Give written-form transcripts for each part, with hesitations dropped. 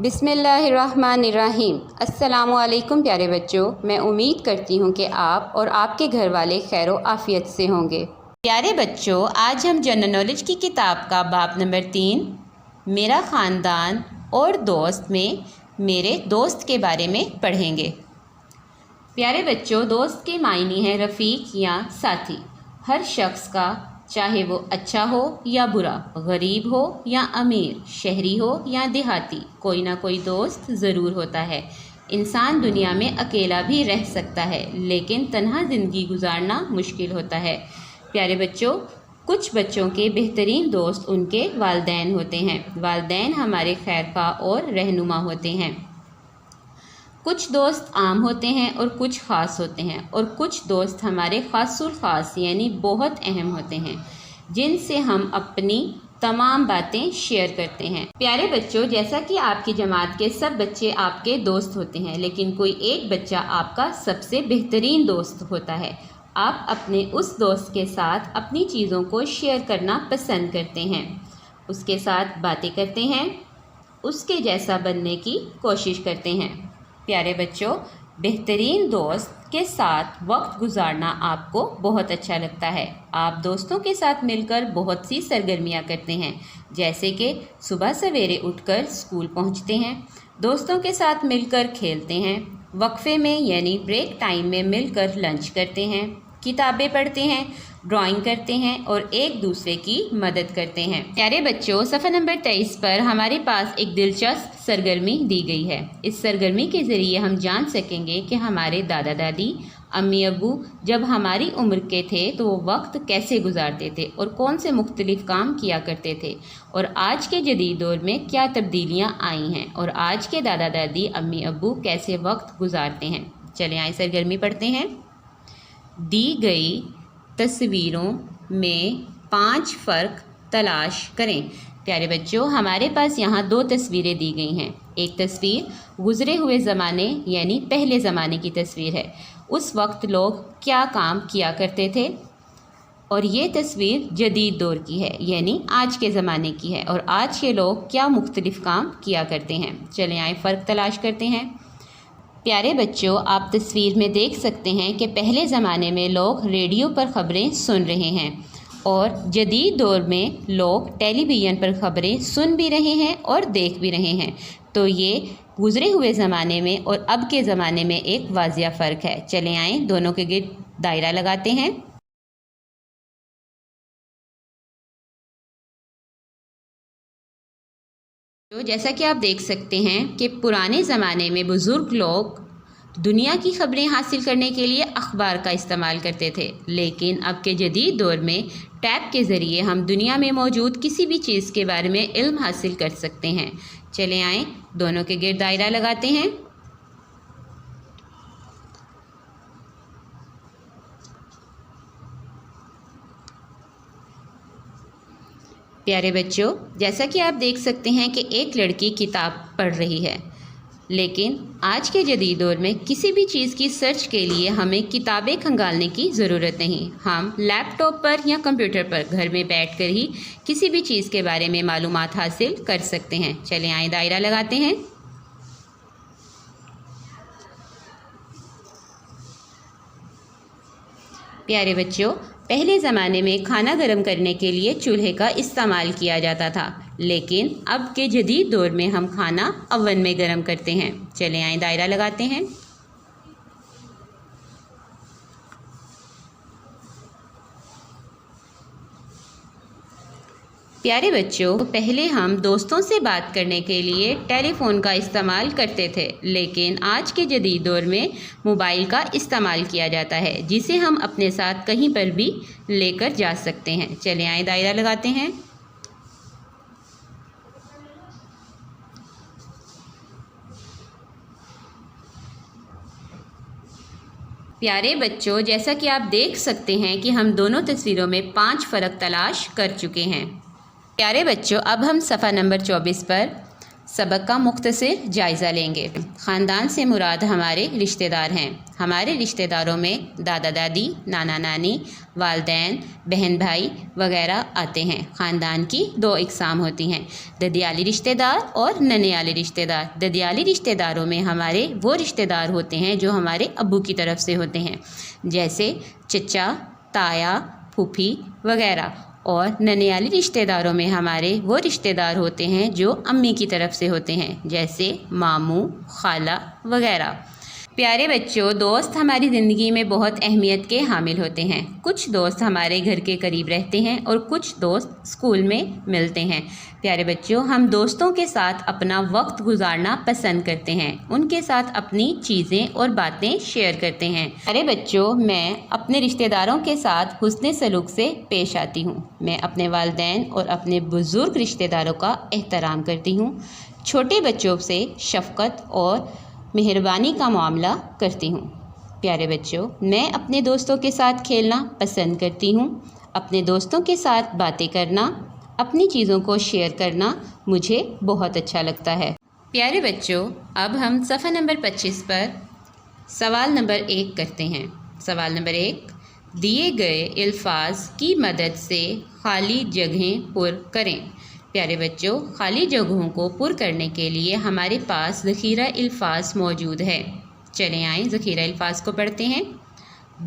बिस्मिल्लाहिर्रहमानिर्रहीम। अस्सलामुअलैकुम प्यारे बच्चों, मैं उम्मीद करती हूँ कि आप और आपके घर वाले खैर आफ़ियत से होंगे। प्यारे बच्चों, आज हम जनरल नॉलेज की किताब का बाब नंबर 3 मेरा ख़ानदान और दोस्त में मेरे दोस्त के बारे में पढ़ेंगे। प्यारे बच्चों, दोस्त के मायने हैं रफ़ीक या साथी। हर शख्स का, चाहे वो अच्छा हो या बुरा, गरीब हो या अमीर, शहरी हो या देहाती, कोई ना कोई दोस्त ज़रूर होता है। इंसान दुनिया में अकेला भी रह सकता है, लेकिन तन्हा ज़िंदगी गुजारना मुश्किल होता है। प्यारे बच्चों, कुछ बच्चों के बेहतरीन दोस्त उनके वालिदैन होते हैं। वालिदैन हमारे खैरख्वाह और रहनुमा होते हैं। कुछ दोस्त आम होते हैं और कुछ ख़ास होते हैं, और कुछ दोस्त हमारे ख़ासुल ख़ास यानी बहुत अहम होते हैं, जिनसे हम अपनी तमाम बातें शेयर करते हैं। प्यारे बच्चों, जैसा कि आपकी जमात के सब बच्चे आपके दोस्त होते हैं, लेकिन कोई एक बच्चा आपका सबसे बेहतरीन दोस्त होता है। आप अपने उस दोस्त के साथ अपनी चीज़ों को शेयर करना पसंद करते हैं, उसके साथ बातें करते हैं, उसके जैसा बनने की कोशिश करते हैं। प्यारे बच्चों, बेहतरीन दोस्त के साथ वक्त गुजारना आपको बहुत अच्छा लगता है। आप दोस्तों के साथ मिलकर बहुत सी सरगर्मियां करते हैं, जैसे कि सुबह सवेरे उठकर स्कूल पहुंचते हैं, दोस्तों के साथ मिलकर खेलते हैं, वक्फे में यानी ब्रेक टाइम में मिलकर लंच करते हैं, किताबें पढ़ते हैं, ड्राइंग करते हैं और एक दूसरे की मदद करते हैं। प्यारे बच्चों, सफ़ा नंबर 23 पर हमारे पास एक दिलचस्प सरगर्मी दी गई है। इस सरगर्मी के ज़रिए हम जान सकेंगे कि हमारे दादा दादी, अम्मी अब्बू जब हमारी उम्र के थे तो वो वक्त कैसे गुजारते थे और कौन से मुख्तलिफ़ काम किया करते थे, और आज के जदीद दौर में क्या तब्दीलियाँ आई हैं, और आज के दादा दादी, अम्मी अब्बू कैसे वक्त गुजारते हैं। चलें आए सरगर्मी पढ़ते हैं। दी गई तस्वीरों में 5 फ़र्क तलाश करें। प्यारे बच्चों, हमारे पास यहाँ 2 तस्वीरें दी गई हैं। एक तस्वीर गुज़रे हुए ज़माने यानी पहले ज़माने की तस्वीर है, उस वक्त लोग क्या काम किया करते थे, और ये तस्वीर जदीद दौर की है यानी आज के ज़माने की है, और आज के लोग क्या मुख्तलिफ़ काम किया करते हैं। चलें आए फ़र्क तलाश करते हैं। प्यारे बच्चों, आप तस्वीर में देख सकते हैं कि पहले ज़माने में लोग रेडियो पर ख़बरें सुन रहे हैं, और जदीद दौर में लोग टेलीविज़न पर ख़बरें सुन भी रहे हैं और देख भी रहे हैं। तो ये गुज़रे हुए ज़माने में और अब के ज़माने में एक वाज़िया फ़र्क है। चलें आएँ दोनों के गिर्द दायरा लगाते हैं। तो जैसा कि आप देख सकते हैं कि पुराने ज़माने में बुज़ुर्ग लोग दुनिया की ख़बरें हासिल करने के लिए अखबार का इस्तेमाल करते थे, लेकिन अब के जदीद दौर में टैब के ज़रिए हम दुनिया में मौजूद किसी भी चीज़ के बारे में इल्म हासिल कर सकते हैं। चलें आएँ दोनों के गिर्द दायरा लगाते हैं। प्यारे बच्चों, जैसा कि आप देख सकते हैं कि एक लड़की किताब पढ़ रही है, लेकिन आज के जदीद दौर में किसी भी चीज़ की सर्च के लिए हमें किताबें खंगालने की ज़रूरत नहीं। हम लैपटॉप पर या कंप्यूटर पर घर में बैठकर ही किसी भी चीज़ के बारे में मालूमात हासिल कर सकते हैं। चलें आए दायरा लगाते हैं। प्यारे बच्चों, पहले ज़माने में खाना गर्म करने के लिए चूल्हे का इस्तेमाल किया जाता था, लेकिन अब के जदीद दौर में हम खाना अवन में गर्म करते हैं। चलें आए दायरा लगाते हैं। प्यारे बच्चों, पहले हम दोस्तों से बात करने के लिए टेलीफ़ोन का इस्तेमाल करते थे, लेकिन आज के जदीद दौर में मोबाइल का इस्तेमाल किया जाता है, जिसे हम अपने साथ कहीं पर भी लेकर जा सकते हैं। चलें आए दायरा लगाते हैं। प्यारे बच्चों, जैसा कि आप देख सकते हैं कि हम दोनों तस्वीरों में 5 फ़र्क तलाश कर चुके हैं। प्यारे बच्चों, अब हम सफ़ा नंबर 24 पर सबक का मुख्तसर जायज़ा लेंगे। ख़ानदान से मुराद हमारे रिश्तेदार हैं। हमारे रिश्तेदारों में दादा दादी, नाना नानी, वालदैन, बहन भाई वगैरह आते हैं। ख़ानदान की 2 इक़साम होती हैं, ददियाली रिश्तेदार और ननियाली रिश्तेदार। ददियाली रिश्तेदारों में हमारे वो रिश्तेदार होते हैं जो हमारे अब्बू की तरफ से होते हैं, जैसे चचा, ताया, फूफी वगैरह। और ननियाली रिश्तेदारों में हमारे वो रिश्तेदार होते हैं जो अम्मी की तरफ से होते हैं, जैसे मामू, खाला वगैरह। प्यारे बच्चों, दोस्त हमारी ज़िंदगी में बहुत अहमियत के हामिल होते हैं। कुछ दोस्त हमारे घर के करीब रहते हैं और कुछ दोस्त स्कूल में मिलते हैं। प्यारे बच्चों, हम दोस्तों के साथ अपना वक्त गुजारना पसंद करते हैं, उनके साथ अपनी चीज़ें और बातें शेयर करते हैं। प्यारे बच्चों, मैं अपने रिश्तेदारों के साथ हुस्न सलूक से पेश आती हूँ। मैं अपने वालिदैन और अपने बुज़ुर्ग रिश्तेदारों का एहतराम करती हूँ। छोटे बच्चों से शफ़क़त और मेहरबानी का मामला करती हूँ। प्यारे बच्चों, मैं अपने दोस्तों के साथ खेलना पसंद करती हूँ। अपने दोस्तों के साथ बातें करना, अपनी चीज़ों को शेयर करना मुझे बहुत अच्छा लगता है। प्यारे बच्चों, अब हम सफ़ा नंबर 25 पर सवाल नंबर 1 करते हैं। सवाल नंबर 1, दिए गए अल्फाज की मदद से खाली जगहें पुर करें। प्यारे बच्चों, खाली जगहों को पुर करने के लिए हमारे पास ज़ख़ीरा अल्फाज मौजूद है। चलें आएँ ज़ख़ीरा अल्फाज को पढ़ते हैं।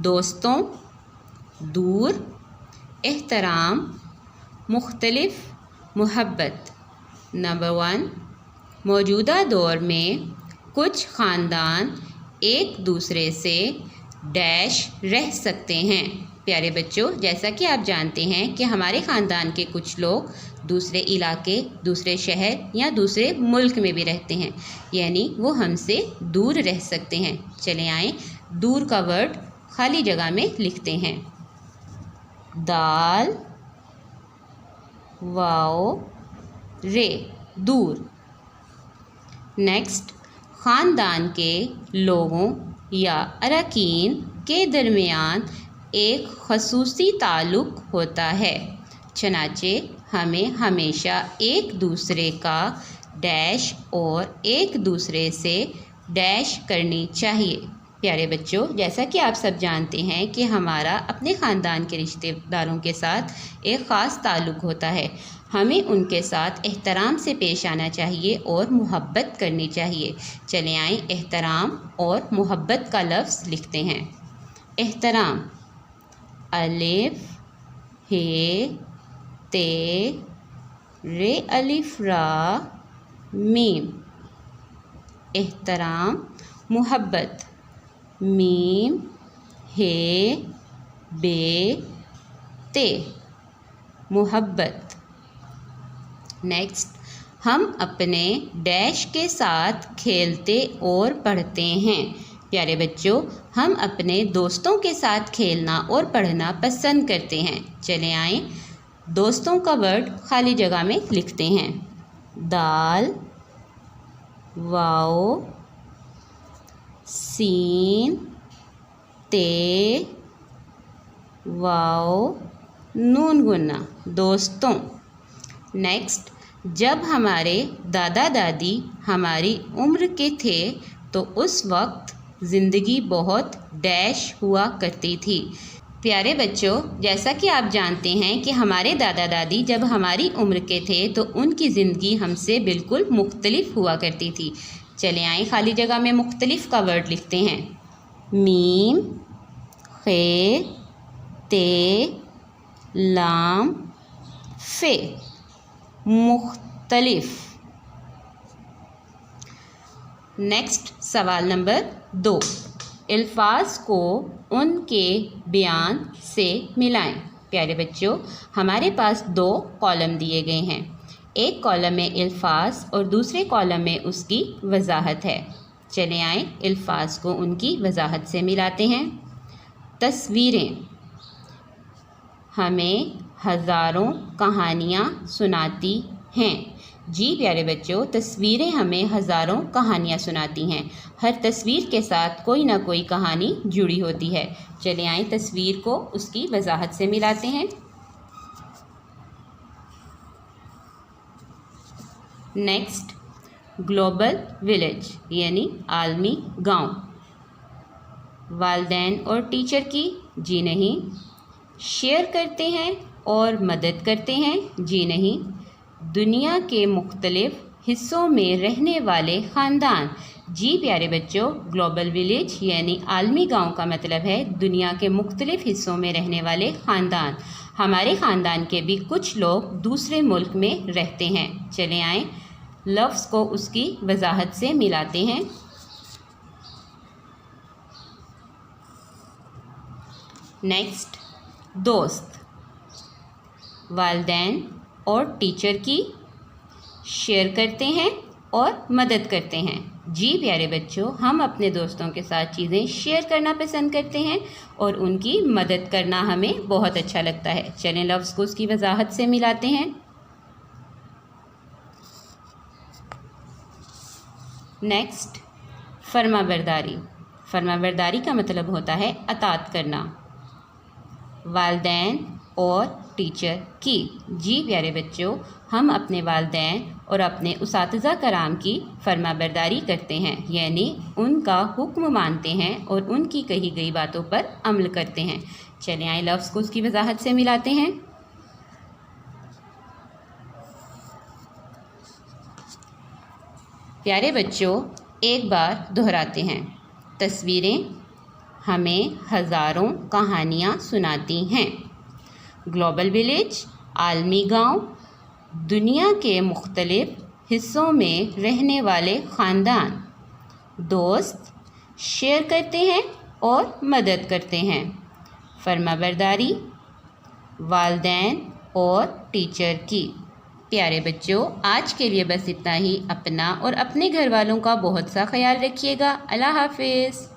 दोस्तों, दूर, एहतराम, मुख्तलिफ, मोहब्बत। नंबर 1, मौजूदा दौर में कुछ ख़ानदान एक दूसरे से डैश रह सकते हैं। प्यारे बच्चों, जैसा कि आप जानते हैं कि हमारे ख़ानदान के कुछ लोग दूसरे इलाके, दूसरे शहर या दूसरे मुल्क में भी रहते हैं, यानी वो हमसे दूर रह सकते हैं। चले आएँ दूर का वर्ड खाली जगह में लिखते हैं। दाल वाओ रे, दूर। नेक्स्ट, ख़ानदान के लोगों या अरकान के दरमियान एक ख़ुसूसी ताल्लुक़ होता है, चनाचे हमें हमेशा एक दूसरे का डैश और एक दूसरे से डैश करनी चाहिए। प्यारे बच्चों, जैसा कि आप सब जानते हैं कि हमारा अपने ख़ानदान के रिश्तेदारों के साथ एक ख़ास ताल्लुक़ होता है। हमें उनके साथ एहतराम से पेश आना चाहिए और मोहब्बत करनी चाहिए। चले आएँ एहतराम और मोहब्बत का लफ्ज़ लिखते हैं। एहतराम, अलिफ हे ते रे अलिफ रा मीम। एहतराम, मोहब्बत, मीम हे बे ते, मोहब्बत। नेक्स्ट, हम अपने डैश के साथ खेलते और पढ़ते हैं। प्यारे बच्चों, हम अपने दोस्तों के साथ खेलना और पढ़ना पसंद करते हैं। चले आएँ दोस्तों का वर्ड खाली जगह में लिखते हैं। दाल वाओ सीन ते वाओ नून गुन्ना, दोस्तों। नेक्स्ट, जब हमारे दादा दादी हमारी उम्र के थे तो उस वक्त ज़िंदगी बहुत डैश हुआ करती थी। प्यारे बच्चों, जैसा कि आप जानते हैं कि हमारे दादा दादी जब हमारी उम्र के थे तो उनकी ज़िंदगी हमसे बिल्कुल मुख्तलिफ हुआ करती थी। चले आएँ खाली जगह में मुख्तलिफ का वर्ड लिखते हैं। मीम खे ते लाम फे, मुख्तलिफ। नेक्स्ट, सवाल नंबर 2, अल्फाज को उनके बयान से मिलाएं। प्यारे बच्चों, हमारे पास 2 कॉलम दिए गए हैं। एक कॉलम में अल्फाज और दूसरे कॉलम में उसकी वजाहत है। चले आएँ अल्फाज को उनकी वजाहत से मिलाते हैं। तस्वीरें हमें हज़ारों कहानियाँ सुनाती हैं। जी प्यारे बच्चों, तस्वीरें हमें हज़ारों कहानियाँ सुनाती हैं। हर तस्वीर के साथ कोई ना कोई कहानी जुड़ी होती है। चले आएँ तस्वीर को उसकी वजाहत से मिलाते हैं। नेक्स्ट, ग्लोबल विलेज यानी आलमी गांव। वालिदैन और टीचर की? जी नहीं। शेयर करते हैं और मदद करते हैं? जी नहीं। दुनिया के मुख्तलिफ हिस्सों में रहने वाले ख़ानदान? जी प्यारे बच्चों, ग्लोबल विलेज यानी आलमी गांव का मतलब है दुनिया के मुख्तलिफ हिस्सों में रहने वाले ख़ानदान। हमारे ख़ानदान के भी कुछ लोग दूसरे मुल्क में रहते हैं। चले आएँ लफ्ज़ को उसकी वजाहत से मिलाते हैं। नेक्स्ट, दोस्त। वालिदैन और टीचर की? शेयर करते हैं और मदद करते हैं। जी प्यारे बच्चों, हम अपने दोस्तों के साथ चीज़ें शेयर करना पसंद करते हैं और उनकी मदद करना हमें बहुत अच्छा लगता है। चलें लफ्ज़ को उसकी वजाहत से मिलाते हैं। नेक्स्ट, फरमाबरदारी। फरमाबरदारी का मतलब होता है अताअत करना। वालिदैन और टीचर की? जी प्यारे बच्चों, हम अपने वालिदैन और अपने उसातिज़ा कराम की फरमाबरदारी करते हैं, यानी उनका हुक्म मानते हैं और उनकी कही गई बातों पर अमल करते हैं। चलें आए लफ्ज़ को उसकी वजाहत से मिलाते हैं। प्यारे बच्चों, एक बार दोहराते हैं। तस्वीरें हमें हज़ारों कहानियाँ सुनाती हैं। ग्लोबल विलेज आलमी गांव, दुनिया के मुख्तलिफ हिस्सों में रहने वाले ख़ानदान। दोस्त शेयर करते हैं और मदद करते हैं। फरमाबरदारी वालिदैन और टीचर की। प्यारे बच्चों, आज के लिए बस इतना ही। अपना और अपने घर वालों का बहुत सा ख्याल रखिएगा। अल्लाह हाफिज़।